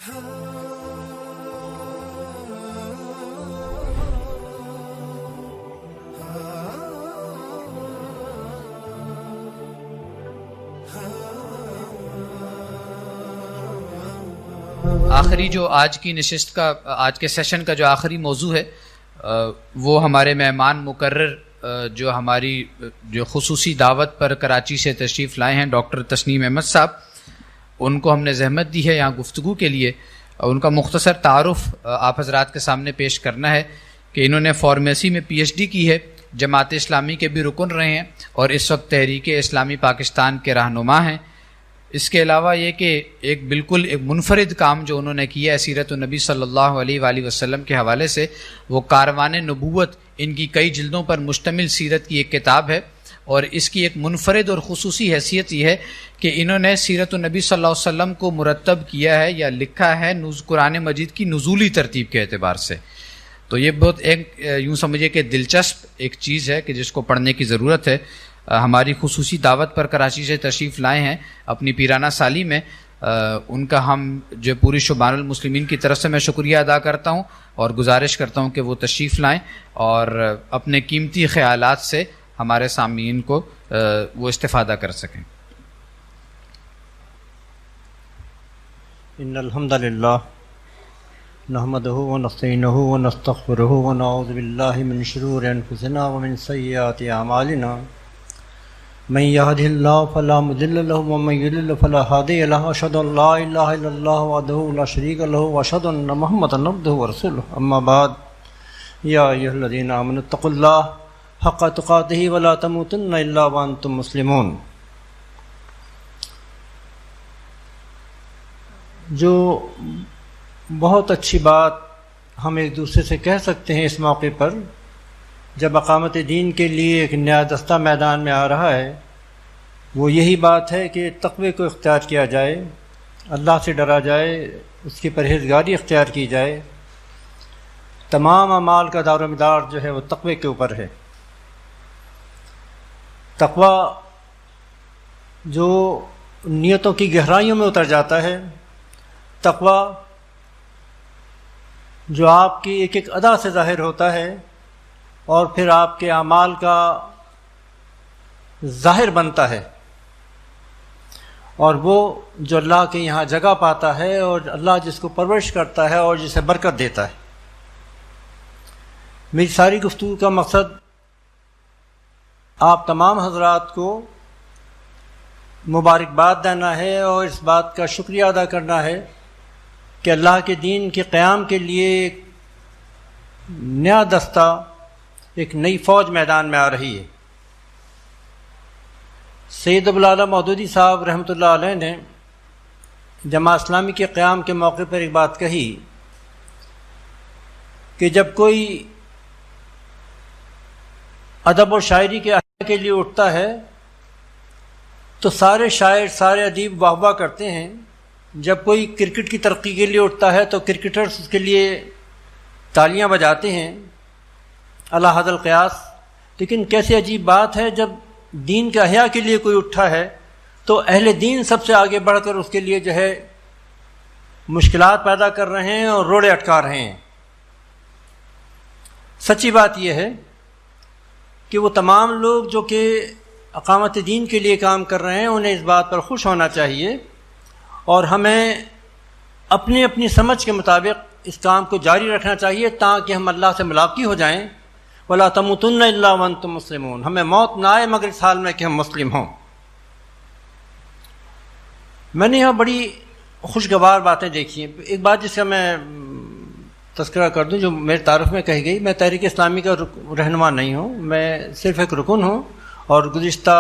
آخری جو آج کی نشست کا، آج کے سیشن کا جو آخری موضوع ہے وہ ہمارے مہمان مقرر جو ہماری جو خصوصی دعوت پر کراچی سے تشریف لائے ہیں ڈاکٹر تسنیم احمد صاحب، ان کو ہم نے زحمت دی ہے یہاں گفتگو کے لیے. ان کا مختصر تعارف آپ حضرات کے سامنے پیش کرنا ہے کہ انہوں نے فارمیسی میں پی ایچ ڈی کی ہے، جماعت اسلامی کے بھی رکن رہے ہیں اور اس وقت تحریک اسلامی پاکستان کے رہنما ہیں. اس کے علاوہ یہ کہ ایک بالکل ایک منفرد کام جو انہوں نے کیا ہے سیرت النبی صلی اللہ علیہ وآلہ وسلم کے حوالے سے، وہ کاروان نبوت، ان کی کئی جلدوں پر مشتمل سیرت کی ایک کتاب ہے. اور اس کی ایک منفرد اور خصوصی حیثیت یہ ہے کہ انہوں نے سیرت النبی صلی اللہ علیہ وسلم کو مرتب کیا ہے یا لکھا ہے قرآن مجید کی نزولی ترتیب کے اعتبار سے. تو یہ بہت ایک یوں سمجھے کہ دلچسپ ایک چیز ہے کہ جس کو پڑھنے کی ضرورت ہے. ہماری خصوصی دعوت پر کراچی سے تشریف لائے ہیں اپنی پیرانہ سالی میں. ان کا ہم جو پوری شبان المسلمین کی طرف سے میں شکریہ ادا کرتا ہوں اور گزارش کرتا ہوں کہ وہ تشریف لائیں اور اپنے قیمتی خیالات سے ہمارے سامعین کو وہ استفادہ کر سکیں. ان الحمد للہ نحمده ونستعینه ونستغفره ونعوذ باللہ من شرور انفسنا ومن سیئات اعمالنا من يهده الله فلا مضل له ومن يضلل فلا هادي له. اشهد ان لا اله الا الله وحده لا شريك له واشهد ان محمدا عبده ورسوله. اما بعد يا ايها الذين امنوا اتقوا الله حق تقاته ولا تموتن الا وانتم مسلمون. جو بہت اچھی بات ہم ایک دوسرے سے کہہ سکتے ہیں اس موقع پر جب اقامت دین کے لیے ایک نیا دستہ میدان میں آ رہا ہے، وہ یہی بات ہے کہ تقوی کو اختیار کیا جائے، اللہ سے ڈرا جائے، اس کی پرہیزگاری اختیار کی جائے. تمام اعمال کا دار و مدار جو ہے وہ تقوی کے اوپر ہے. تقوی جو نیتوں کی گہرائیوں میں اتر جاتا ہے، تقوی جو آپ کی ایک ایک ادا سے ظاہر ہوتا ہے اور پھر آپ کے اعمال کا ظاہر بنتا ہے، اور وہ جو اللہ کے یہاں جگہ پاتا ہے اور اللہ جس کو پرورش کرتا ہے اور جسے برکت دیتا ہے. میری ساری گفتگو کا مقصد آپ تمام حضرات کو مبارکباد دینا ہے اور اس بات کا شکریہ ادا کرنا ہے کہ اللہ کے دین کے قیام کے لیے ایک نیا دستہ، ایک نئی فوج میدان میں آ رہی ہے. سید ابوالعلا مودودی صاحب رحمۃ اللہ علیہ نے جماعت اسلامی کے قیام کے موقع پر ایک بات کہی کہ جب کوئی ادب و شاعری کے احیا کے لیے اٹھتا ہے تو سارے شاعر، سارے ادیب واہ واہ کرتے ہیں. جب کوئی کرکٹ کی ترقی کے لیے اٹھتا ہے تو کرکٹرز اس کے لیے تالیاں بجاتے ہیں اعلی حد القیاس. لیکن کیسی عجیب بات ہے، جب دین کے احیا کے لیے کوئی اٹھا ہے تو اہل دین سب سے آگے بڑھ کر اس کے لیے جو ہے مشکلات پیدا کر رہے ہیں اور روڑے اٹکا رہے ہیں. سچی بات یہ ہے کہ وہ تمام لوگ جو کہ اقامت دین کے لیے کام کر رہے ہیں انہیں اس بات پر خوش ہونا چاہیے اور ہمیں اپنی اپنی سمجھ کے مطابق اس کام کو جاری رکھنا چاہیے تاکہ ہم اللہ سے ملاقات ہو جائیں. وَلَا تَمُوتُنَّ إِلَّا وَأَنْتُمْ مُسْلِمُونَ. ہمیں موت نہ آئے مگر اس حال میں کہ ہم مسلم ہوں. میں نے یہاں بڑی خوشگوار باتیں دیکھی ہیں. ایک بات جس کا میں تذکرہ کر دوں جو میرے تعارف میں کہی گئی، میں تحریک اسلامی کا رہنما نہیں ہوں، میں صرف ایک رکن ہوں اور گزشتہ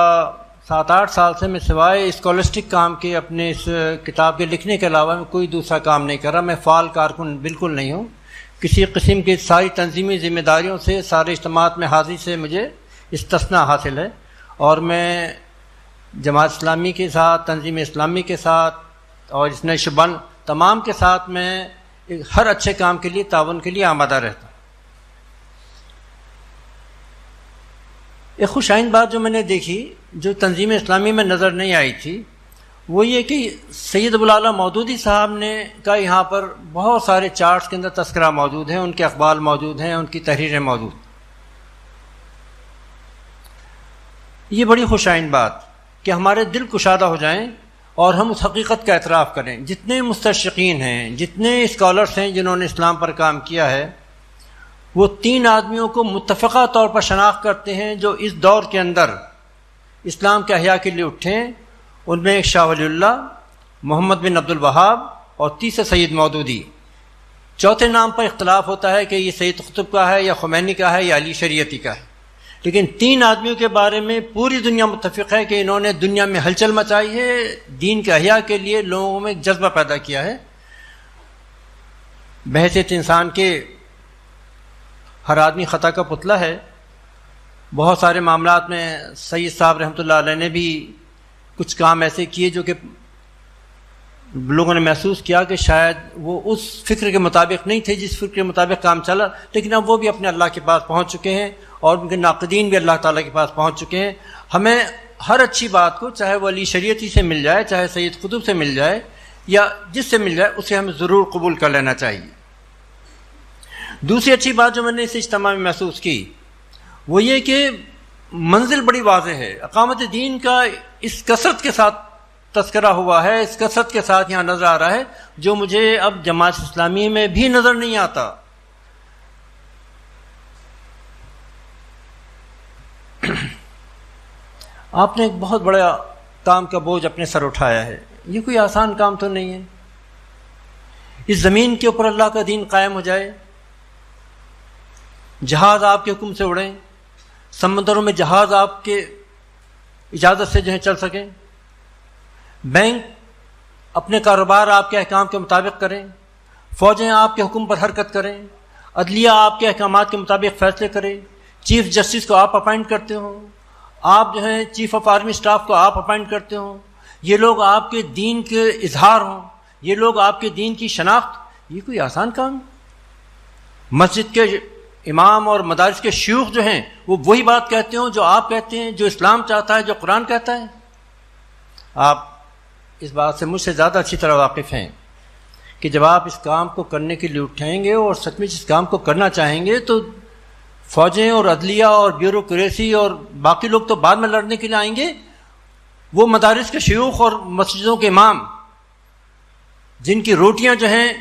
7-8 سال سے میں سوائے اسکالسٹک کام کے اپنے اس کتاب کے لکھنے کے علاوہ میں کوئی دوسرا کام نہیں کر رہا. میں فعال کارکن بالکل نہیں ہوں. کسی قسم کی ساری تنظیمی ذمہ داریوں سے، سارے اجتماعات میں حاضری سے مجھے استثناء حاصل ہے اور میں جماعت اسلامی کے ساتھ، تنظیم اسلامی کے ساتھ اور اس نے شبان تمام کے ساتھ میں ہر اچھے کام کے لیے، تعاون کے لیے آمادہ رہتا ہوں. ایک خوش آئند بات جو میں نے دیکھی، جو تنظیم اسلامی میں نظر نہیں آئی تھی، وہ یہ کہ سید ابوالعالیٰ مودودی صاحب نے کا یہاں پر بہت سارے چارٹس کے اندر تذکرہ موجود ہیں، ان کے اقوال موجود ہیں، ان کی تحریریں موجود. یہ بڑی خوش آئند بات کہ ہمارے دل کشادہ ہو جائیں اور ہم اس حقیقت کا اعتراف کریں. جتنے مستشرقین ہیں، جتنے اسکالرس ہیں جنہوں نے اسلام پر کام کیا ہے، وہ 3 آدمیوں کو متفقہ طور پر شناخت کرتے ہیں جو اس دور کے اندر اسلام کے احیاء کے لیے اٹھے. ان میں ایک شاہ ولی اللہ، محمد بن عبد الوہاب اور تیسرے سید مودودی. چوتھے نام پر اختلاف ہوتا ہے کہ یہ سید قطب کا ہے یا خمینی کا ہے یا علی شریعتی کا ہے، لیکن 3 آدمیوں کے بارے میں پوری دنیا متفق ہے کہ انہوں نے دنیا میں ہلچل مچائی ہے، دین کے احیاء کے لیے لوگوں میں ایک جذبہ پیدا کیا ہے. بحیثیت انسان کے ہر آدمی خطا کا پتلا ہے. بہت سارے معاملات میں سید صاحب رحمۃ اللہ علیہ نے بھی کچھ کام ایسے کیے جو کہ لوگوں نے محسوس کیا کہ شاید وہ اس فکر کے مطابق نہیں تھے جس فکر کے مطابق کام چلا، لیکن اب وہ بھی اپنے اللہ کے پاس پہنچ چکے ہیں اور ان کے ناقدین بھی اللہ تعالیٰ کے پاس پہنچ چکے ہیں. ہمیں ہر اچھی بات کو، چاہے وہ علی شریعتی سے مل جائے، چاہے سید قطب سے مل جائے یا جس سے مل جائے، اسے ہمیں ضرور قبول کر لینا چاہیے. دوسری اچھی بات جو میں نے اس اجتماع میں محسوس کی وہ یہ کہ منزل بڑی واضح ہے. اقامت دین کا اس کثرت کے ساتھ تذکرہ ہوا ہے، اس کثرت کے ساتھ یہاں نظر آ رہا ہے، جو مجھے اب جماعت اسلامی میں بھی نظر نہیں آتا. آپ نے ایک بہت بڑا کام کا بوجھ اپنے سر اٹھایا ہے. یہ کوئی آسان کام تو نہیں ہے. اس زمین کے اوپر اللہ کا دین قائم ہو جائے، جہاز آپ کے حکم سے اڑیں، سمندروں میں جہاز آپ کے اجازت سے جو ہے چل سکیں، بینک اپنے کاروبار آپ کے احکام کے مطابق کریں، فوجیں آپ کے حکم پر حرکت کریں، عدلیہ آپ کے احکامات کے مطابق فیصلے کریں، چیف جسٹس کو آپ اپائنٹ کرتے ہوں، آپ جو ہیں چیف آف آرمی اسٹاف کو آپ اپائنٹ کرتے ہوں، یہ لوگ آپ کے دین کے اظہار ہوں، یہ لوگ آپ کے دین کی شناخت. یہ کوئی آسان کام؟ مسجد کے امام اور مدارس کے شیوخ جو ہیں وہ وہی بات کہتے ہوں جو آپ کہتے ہیں، جو اسلام چاہتا ہے، جو قرآن کہتا ہے. آپ اس بات سے مجھ سے زیادہ اچھی طرح واقف ہیں کہ جب آپ اس کام کو کرنے کے لیے اٹھیں گے اور سچ میں اس کام کو کرنا چاہیں گے تو فوجیں اور عدلیہ اور بیوروکریسی اور باقی لوگ تو بعد میں لڑنے کے لیے آئیں گے. وہ مدارس کے شیوخ اور مسجدوں کے امام جن کی روٹیاں جو ہیں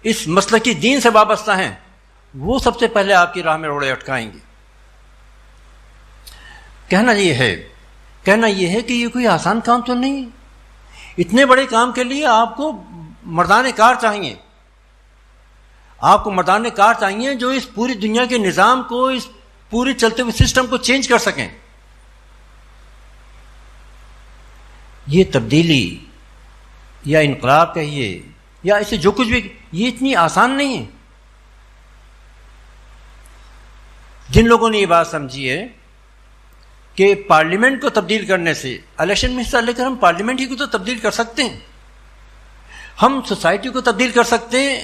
اس مسلکی دین سے وابستہ ہیں، وہ سب سے پہلے آپ کی راہ میں روڑے اٹکائیں گے. کہنا یہ ہے کہ یہ کوئی آسان کام تو نہیں. اتنے بڑے کام کے لیے آپ کو مردان کار چاہیے. آپ کو مردان کار چاہیے جو اس پوری دنیا کے نظام کو، اس پورے چلتے ہوئے سسٹم کو چینج کر سکیں. یہ تبدیلی یا انقلاب کہیے یا اسے جو کچھ بھی، یہ اتنی آسان نہیں ہے. جن لوگوں نے یہ بات سمجھی ہے کہ پارلیمنٹ کو تبدیل کرنے سے، الیکشن میں حصہ لے کر ہم پارلیمنٹ ہی کو تو تبدیل کر سکتے ہیں، ہم سوسائٹی کو تبدیل کر سکتے ہیں،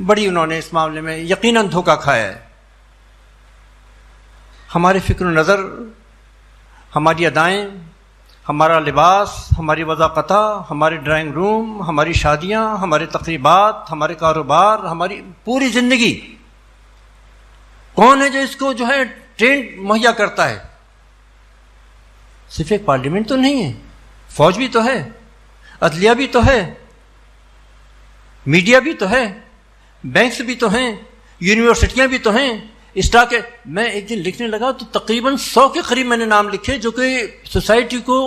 بڑی انہوں نے اس معاملے میں یقیناً دھوکہ کھایا ہے. ہماری فکر و نظر، ہماری ادائیں، ہمارا لباس، ہماری وضاقتہ، ہمارے ڈرائنگ روم، ہماری شادیاں، ہمارے تقریبات، ہمارے کاروبار، ہماری پوری زندگی، کون ہے جو اس کو جو ہے ٹرینڈ مہیا کرتا ہے؟ صرف ایک پارلیمنٹ تو نہیں ہے، فوج بھی تو ہے، عدلیہ بھی تو ہے، میڈیا بھی تو ہے، بینکس بھی تو ہیں، یونیورسٹیاں بھی تو ہیں. اسٹاک ہے. میں ایک دن لکھنے لگا تو تقریباً 100 کے قریب میں نے نام لکھے جو کہ سوسائٹی کو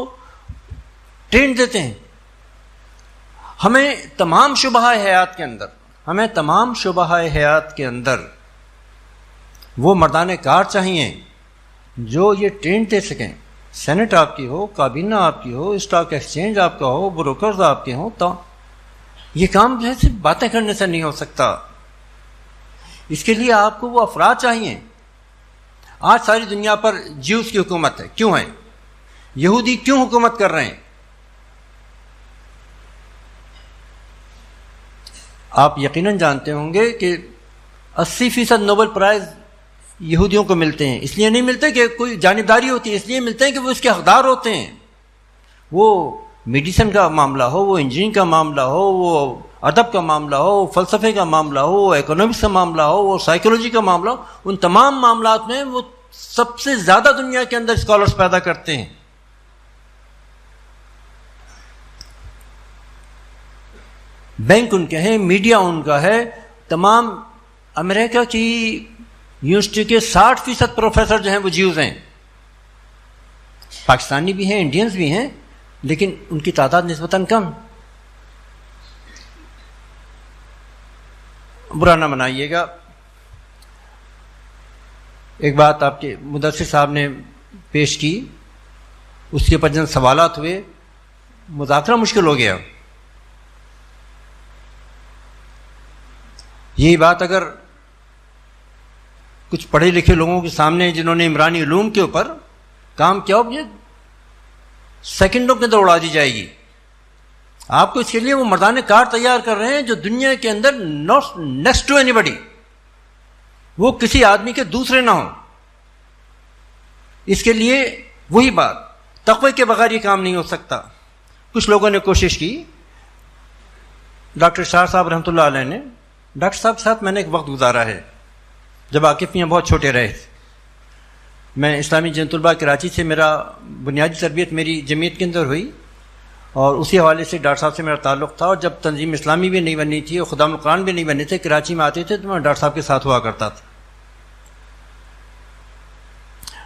ٹرینڈ دیتے ہیں. ہمیں تمام شعبہ حیات کے اندر وہ مردان کار چاہیے جو یہ ٹرینڈ دے سکیں. سینٹ آپ کی ہو، کابینہ آپ کی ہو، اسٹاک ایکسچینج آپ کا ہو، بروکرز آپ کے ہوں. تو یہ کام جو ہے صرف باتیں کرنے سے نہیں ہو سکتا. اس کے لیے آپ کو وہ افراد چاہیے. آج ساری دنیا پر جیوز کی حکومت ہے. کیوں ہے؟ یہودی کیوں حکومت کر رہے ہیں؟ آپ یقیناً جانتے ہوں گے کہ 80% نوبل پرائز یہودیوں کو ملتے ہیں. اس لیے نہیں ملتے کہ کوئی جانبداری ہوتی ہے، اس لیے ملتے ہیں کہ وہ اس کے حقدار ہوتے ہیں. وہ میڈیسن کا معاملہ ہو، وہ انجینئرنگ کا معاملہ ہو، وہ ادب کا معاملہ ہو، وہ فلسفے کا معاملہ ہو، وہ اکنامکس کا معاملہ ہو، وہ سائیکولوجی کا معاملہ ہو، ان تمام معاملات میں وہ سب سے زیادہ دنیا کے اندر اسکالرس پیدا کرتے ہیں. بینک ان کے ہیں، میڈیا ان کا ہے. تمام امریکہ کی یونیورسٹی کے 60% پروفیسر جو ہیں وہ جیوز ہیں. پاکستانی بھی ہیں، انڈینز بھی ہیں، لیکن ان کی تعداد نسبتاً کم. برا نہ منائیے گا. ایک بات آپ کے مدثر صاحب نے پیش کی، اس کے اوپر جن سوالات ہوئے، مذاکرہ مشکل ہو گیا. یہی بات اگر کچھ پڑھے لکھے لوگوں کے سامنے جنہوں نے عمرانی علوم کے اوپر کام کیا ہو، سیکنڈوں کے اندر اڑا دی جائے گی. آپ کو اس کے لیے وہ مردان کار تیار کر رہے ہیں جو دنیا کے اندر نیکسٹ ٹو اینی بڈی، وہ کسی آدمی کے دوسرے نہ ہوں. اس کے لیے وہی بات، تقوی کے بغیر یہ کام نہیں ہو سکتا. کچھ لوگوں نے کوشش کی. ڈاکٹر شاہ صاحب رحمۃ اللہ علیہ نے، ڈاکٹر صاحب کے ساتھ میں نے ایک وقت گزارا ہے جب عاقف میاں بہت چھوٹے رہے. میں اسلامی جنت طلبہ کراچی سے، میرا بنیادی تربیت میری جمعیت کے اندر ہوئی، اور اسی حوالے سے ڈاکٹر صاحب سے میرا تعلق تھا. اور جب تنظیم اسلامی بھی نہیں بنی تھی اور خدام القرآن بھی نہیں بنے تھے، کراچی میں آتے تھے تو میں ڈاکٹر صاحب کے ساتھ ہوا کرتا تھا.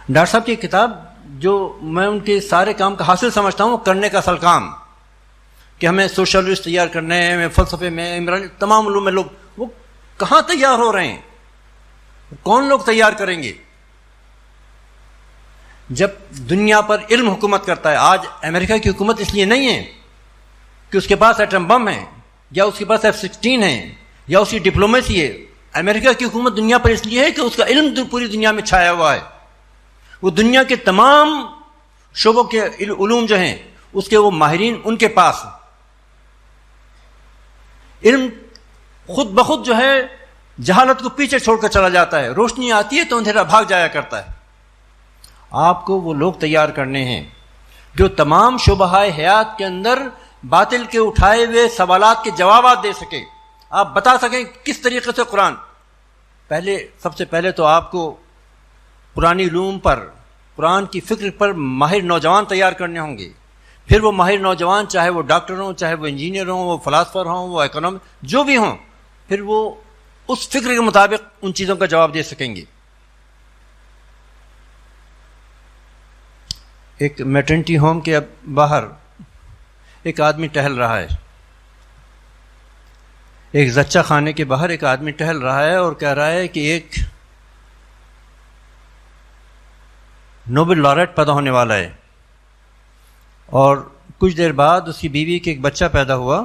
ڈاکٹر صاحب کی کتاب جو میں ان کے سارے کام کا حاصل سمجھتا ہوں، وہ کرنے کا اصل کام، کہ ہمیں سوشلسٹ تیار کرنا ہے، ہمیں فلسفے میں، عمرانی تمام علوم میں لوگ، وہ کہاں تیار ہو رہے ہیں؟ کون لوگ تیار کریں گے؟ جب دنیا پر علم حکومت کرتا ہے. آج امریکہ کی حکومت اس لیے نہیں ہے کہ اس کے پاس ایٹم بم ہے، یا اس کے پاس F-16 ہے، یا اس کی ڈپلومیسی ہے. امریکہ کی حکومت دنیا پر اس لیے ہے کہ اس کا علم پوری دنیا میں چھایا ہوا ہے. وہ دنیا کے تمام شعبوں کے علوم جو ہیں اس کے وہ ماہرین ان کے پاس ہیں. علم خود بخود جو ہے جہالت کو پیچھے چھوڑ کر چلا جاتا ہے. روشنی آتی ہے تو اندھیرا بھاگ جایا کرتا ہے. آپ کو وہ لوگ تیار کرنے ہیں جو تمام شعبہ حیات کے اندر باطل کے اٹھائے ہوئے سوالات کے جوابات دے سکے. آپ بتا سکیں کس طریقے سے قرآن. سب سے پہلے تو آپ کو پرانی علوم پر، قرآن کی فکر پر ماہر نوجوان تیار کرنے ہوں گے. پھر وہ ماہر نوجوان، چاہے وہ ڈاکٹر ہوں، چاہے وہ انجینئر ہوں، وہ فلاسفر ہوں، وہ اکنامک جو بھی ہوں، پھر وہ اس فکر کے مطابق ان چیزوں کا جواب دے سکیں گے. ایک میٹرنٹی ہوم کے باہر ایک آدمی ٹہل رہا ہے، ایک زچہ خانے کے باہر ایک آدمی ٹہل رہا ہے اور کہہ رہا ہے کہ ایک نوبل لارٹ پیدا ہونے والا ہے. اور کچھ دیر بعد اس کی بیوی کے ایک بچہ پیدا ہوا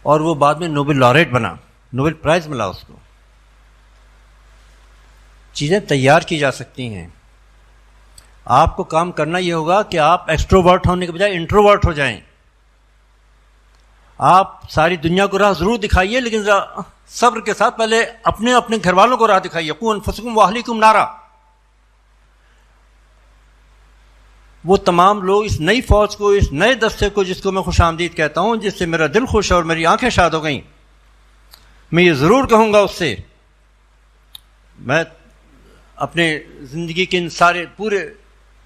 اور وہ بعد میں نوبل لارٹ بنا، نوبل پرائز ملا اس کو. چیزیں تیار کی جا سکتی ہیں. آپ کو کام کرنا یہ ہوگا کہ آپ ایکسٹروورٹ ہونے کے بجائے انٹروورٹ ہو جائیں. آپ ساری دنیا کو راہ ضرور دکھائیے، لیکن صبر کے ساتھ پہلے اپنے گھر والوں کو راہ دکھائیے. قوا انفسکم واہلیکم نارا. وہ تمام لوگ، اس نئی فوج کو، اس نئے دستے کو، جس کو میں خوش آمدید کہتا ہوں، جس سے میرا دل خوش ہے اور میری آنکھیں شاد ہو گئیں، میں یہ ضرور کہوں گا اس سے، میں اپنے زندگی کے ان سارے پورے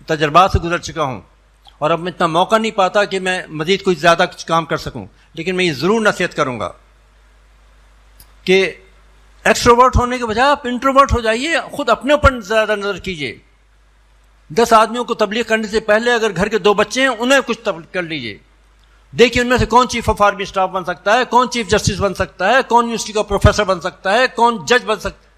تجربات سے گزر چکا ہوں اور اب میں اتنا موقع نہیں پاتا کہ میں مزید کچھ زیادہ کچھ کام کر سکوں، لیکن میں یہ ضرور نصیحت کروں گا کہ ایکسٹروورٹ ہونے کے بجائے آپ انٹروورٹ ہو جائیے. خود اپنے اوپر زیادہ نظر کیجیے. 10 آدمیوں کو تبلیغ کرنے سے پہلے اگر گھر کے 2 بچے ہیں انہیں کچھ تبلیغ کر لیجیے. دیکھیے ان میں سے کون چیف آف آرمی اسٹاف بن سکتا ہے، کون چیف جسٹس بن سکتا ہے، کون یونیورسٹی کا پروفیسر بن سکتا ہے، کون جج بن سکتا ہے.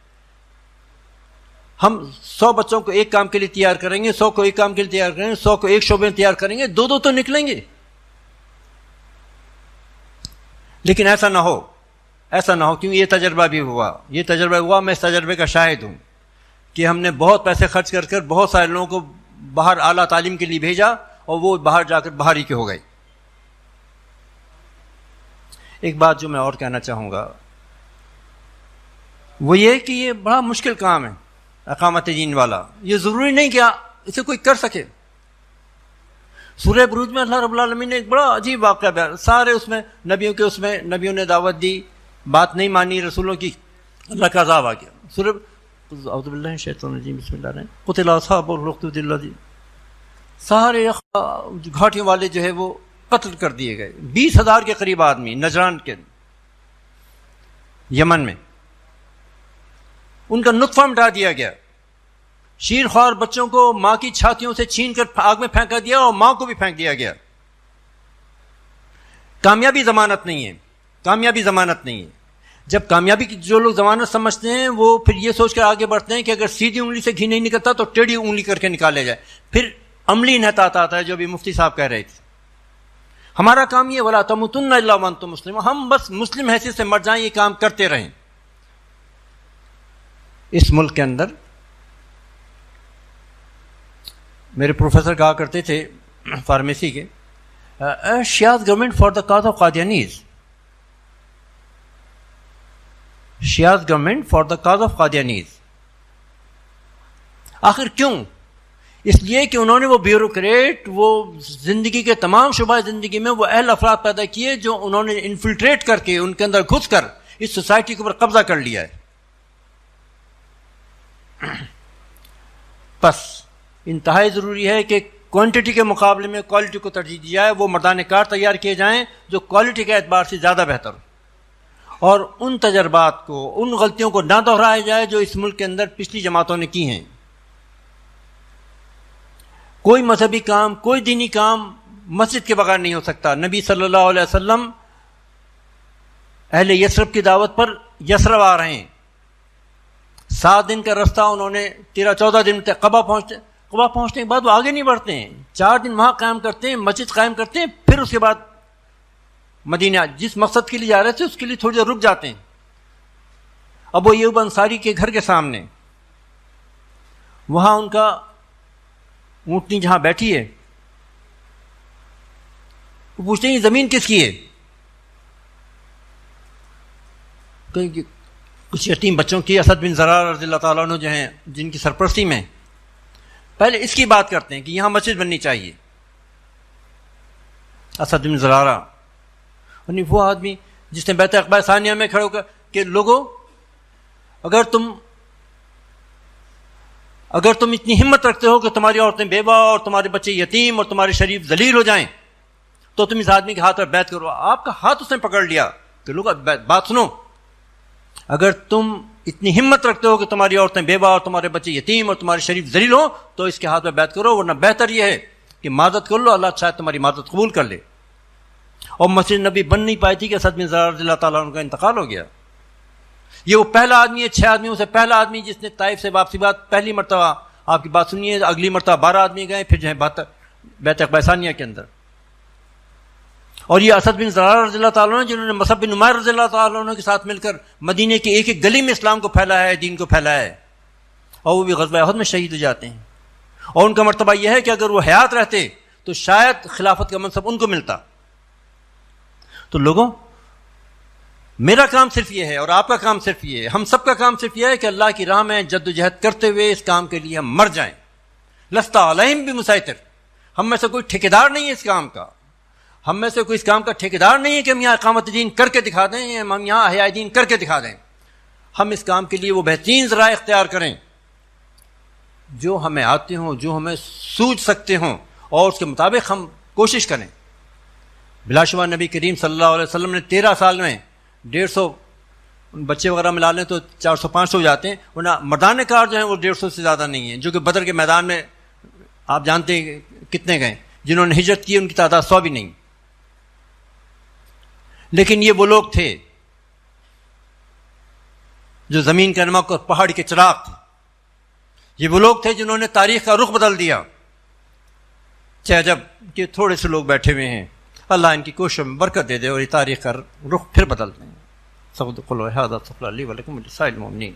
ہم 100 بچوں کو ایک کام کے لیے تیار کریں گے، 100 کو ایک کام کے لیے تیار کریں گے، 100 کو ایک شعبے میں تیار کریں گے، 2 تو نکلیں گے. لیکن ایسا نہ ہو کیونکہ یہ تجربہ میں اس تجربے کا شاہد ہوں کہ ہم نے بہت پیسے خرچ کر بہت سارے لوگوں کو باہر اعلیٰ تعلیم کے لیے بھیجا اور وہ باہر جا کر باہر ہی کے ہو گئے. ایک بات جو میں اور کہنا چاہوں گا وہ یہ کہ یہ بڑا مشکل کام ہے اقامت دین والا. یہ ضروری نہیں کہ اسے کوئی کر سکے. سورہ بروج میں اللہ رب العالمین نے ایک بڑا عجیب واقعہ بیان، سارے اس میں نبیوں نے دعوت دی، بات نہیں مانی رسولوں کی، اللہ کا عذاب آ گیا۔ سورہ اعوذ باللہ من الشیطان الرجیم بسم اللہ الرحمن الرحیم قتل اصحاب الاخدود الذین، سارے گھاٹیوں والے جو ہے وہ قتل کر دیے گئے، 20,000 کے قریب آدمی نجران کے یمن میں، ان کا نطفہ مٹا دیا گیا، شیر خوار بچوں کو ماں کی چھاتیوں سے چھین کر آگ میں پھینکا دیا اور ماں کو بھی پھینک دیا گیا۔ کامیابی ضمانت نہیں ہے، کامیابی ضمانت نہیں ہے۔ جب کامیابی کی جو لوگ ضمانت سمجھتے ہیں وہ پھر یہ سوچ کر آگے بڑھتے ہیں کہ اگر سیدھی انگلی سے گھی نہیں نکلتا تو ٹیڑھی انگلی کر کے نکالے جائے، پھر عملی انحطاط آتا ہے جو بھی مفتی صاحب کہہ رہے تھے۔ ہمارا کام یہ ولا تموتن الا وانتم مسلمون، ہم بس مسلم حیثیت سے مر جائیں، یہ کام کرتے رہیں۔ اس ملک کے اندر میرے پروفیسر کہا کرتے تھے فارمیسی کے، شیعہ government for the cause of Qadianis, شیعہ government for the cause of Qadianis. آخر کیوں؟ اس لیے کہ انہوں نے وہ بیوروکریٹ، وہ زندگی کے تمام شعبہ زندگی میں وہ اہل افراد پیدا کیے جو انہوں نے انفلٹریٹ کر کے ان کے اندر گھس کر اس سوسائٹی کے اوپر قبضہ کر لیا ہے۔ بس انتہائی ضروری ہے کہ کوانٹٹی کے مقابلے میں کوالٹی کو ترجیح دی جائے، وہ مردان کار تیار کیے جائیں جو کوالٹی کے اعتبار سے زیادہ بہتر ہو، اور ان تجربات کو، ان غلطیوں کو نہ دہرایا جائے جو اس ملک کے اندر پچھلی جماعتوں نے کی ہیں۔ کوئی مذہبی کام، کوئی دینی کام مسجد کے بغیر نہیں ہو سکتا۔ نبی صلی اللہ علیہ وسلم اہل یثرب کی دعوت پر یثرب آ رہے ہیں، 7 دن کا رستہ انہوں نے 13-14 دن تک قبا پہنچنے کے بعد وہ آگے نہیں بڑھتے ہیں، 4 دن وہاں قائم کرتے ہیں، مسجد قائم کرتے ہیں، پھر اس کے بعد مدینہ جس مقصد کے لیے جا رہے تھے اس کے لیے تھوڑی دیر رک جاتے ہیں۔ ابو ایوب انصاری کے گھر کے سامنے وہاں ان کا اونٹنی جہاں بیٹھی ہے، وہ پوچھتے ہیں یہ زمین کس کی ہے؟ کہ کچھ یتیم بچوں کی، اسد بن زرارہ رضی اللہ تعالیٰ عنہ جو ہیں جن کی سرپرستی میں، پہلے اس کی بات کرتے ہیں کہ یہاں مسجد بننی چاہیے۔ اسد بن زرارہ یعنی وہ آدمی جس نے بیت عقبہ ثانیہ میں کھڑے ہو کر کہ لوگوں اگر تم اتنی ہمت رکھتے ہو کہ تمہاری عورتیں بیوہ اور تمہارے بچے یتیم اور تمہارے شریف ذلیل ہو جائیں تو تم اس آدمی کے ہاتھ پر بیعت کرو۔ آپ کا ہاتھ اس نے پکڑ لیا کہ لوگ بات سنو، اگر تم اتنی ہمت رکھتے ہو کہ تمہاری عورتیں بیوہ اور تمہارے بچے یتیم اور تمہارے شریف ذلیل ہو تو اس کے ہاتھ میں بیعت کرو، ورنہ بہتر یہ ہے کہ معذرت کر لو، اللہ شاید تمہاری معذرت قبول کر لے۔ اور مسجد نبی بن نہیں پائی تھی کہ اسد بن زرارہ رضی اللہ تعالیٰ عنہ کا انتقال ہو گیا۔ یہ وہ پہلا آدمی ہے 6 آدمیوں سے پہلا آدمی جس نے طائف سے واپسی بعد پہلی مرتبہ، آپ کی بات سنیے، اگلی مرتبہ 12 آدمی گئے، پھر جو ہے بیت عقبہ ثانیہ کے اندر۔ اور یہ اسد بن زرارہ رضی اللہ تعالیٰ عنہ جنہوں نے مصعب بن عمیر رضی اللہ تعالیٰ عنہ کے ساتھ مل کر مدینے کی ایک ایک گلی میں اسلام کو پھیلایا ہے، دین کو پھیلایا ہے، اور وہ بھی غزوہ احد میں شہید ہو جاتے ہیں۔ اور ان کا مرتبہ یہ ہے کہ اگر وہ حیات رہتے تو شاید خلافت کا منصب ان کو ملتا۔ تو لوگوں، میرا کام صرف یہ ہے اور آپ کا کام صرف یہ ہے، ہم سب کا کام صرف یہ ہے کہ اللہ کی راہ میں جد و جہد کرتے ہوئے اس کام کے لیے ہم مر جائیں۔ لست علیہم بمسیطر، ہم میں سے کوئی ٹھیکیدار نہیں ہے اس کام کا، ہم میں سے کوئی اس کام کا ٹھیکیدار نہیں ہے کہ ہم یہاں اقامت دین کر کے دکھا دیں، ہم یہاں احیاء دین کر کے دکھا دیں۔ ہم اس کام کے لیے وہ بہترین ذرائع اختیار کریں جو ہمیں آتے ہوں، جو ہمیں سوچ سکتے ہوں، اور اس کے مطابق ہم کوشش کریں۔ بلا شبہ نبی کریم صلی اللہ علیہ وسلم نے 13 سال میں 150 بچے وغیرہ ملا لیں تو 400-500 ہو جاتے ہیں، ورنہ مردان کار جو ہیں وہ 150 سے زیادہ نہیں ہیں، جو کہ بدر کے میدان میں آپ جانتے ہیں کتنے گئے، جنہوں نے ہجرت کی ان کی تعداد 100 بھی نہیں۔ لیکن یہ وہ لوگ تھے جو زمین کے نمک اور پہاڑی کے چراغ تھے، یہ وہ لوگ تھے جنہوں نے تاریخ کا رخ بدل دیا۔ چاہے جب کہ تھوڑے سے لوگ بیٹھے ہوئے ہیں، اللہ ان کی کوششوں میں برکت دے دے اور یہ تاریخ کا رخ پھر بدل دیں۔ سبحان اللہ، هذا استغفر لي ولكم ولسائر المؤمنين۔